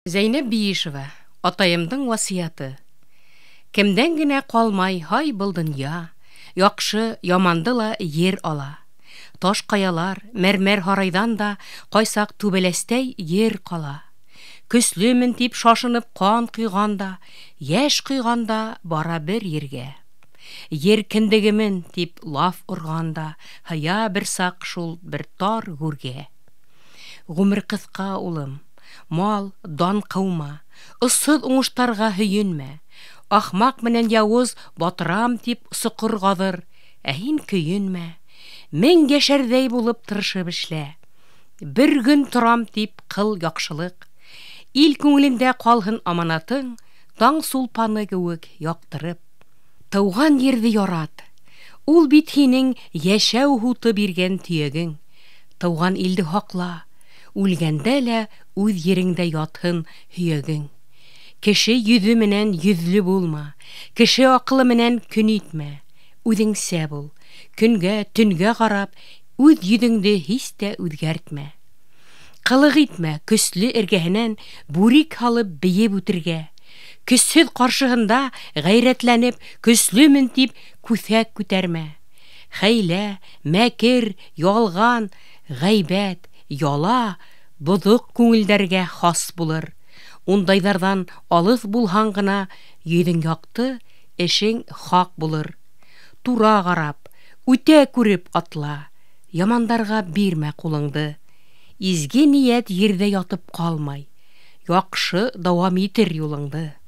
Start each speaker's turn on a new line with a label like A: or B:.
A: Зәйнәп Биишева, атайымдың васияты. Кемдән генә калмай һай был дөнья, яхшы, яманды ла ер ала. Таш каялар, мәрмәр һарайдан да кайсак түбәләстәй ер кала. Көслемен дип шашынып кан куйганда, яшь куйганда бара бер ергә. Ер кендегемен дип лаф урганда, хая бер сак шул бер тар гүргә. Гомер кыска улым, мал, дан кыума, ысыл уңыштарга һөенмә. Ахмак менән явыз батырам дип сыкыргадыр, һин көенмә. Мең яшәрдәй булып тырышып эшлә. Бер гөн торам дип кыл яхшылык. Ил күңелендә калһын аманатың, таң сулпаны кеүек яктырып. Тауган ерде ярат. Ул бит һинең яшәү хуты биргән төягең. Тауган илде хакла. Үлгәндә лә үз ереңдә ятһын һөягең. Кеше йөзе менән йөзле булма. Кеше акылы менән көн итмә. Үзеңсә бул. Көнгә, төнгә карап, үз йөзеңде һич тә үзгәртмә. Кылык итмә көсле эргәһенән бүрик халып биеп үтергә. Көссез каршыһында гайрәтләнеп, көслемен дип күсәк күтәрмә. Хәйлә, мәкер, ялган, гайбәт, яла бозык күңелдәргә хас булыр. Ундайдардан алыс булһаң гына, йөзең якты, эшең хак булыр. Тура карап, үтә күреп атла. Ямандарга бирмә кулыңды. Изге ният ердә ятып калмай. Яхшы дәвам итер юлыңды.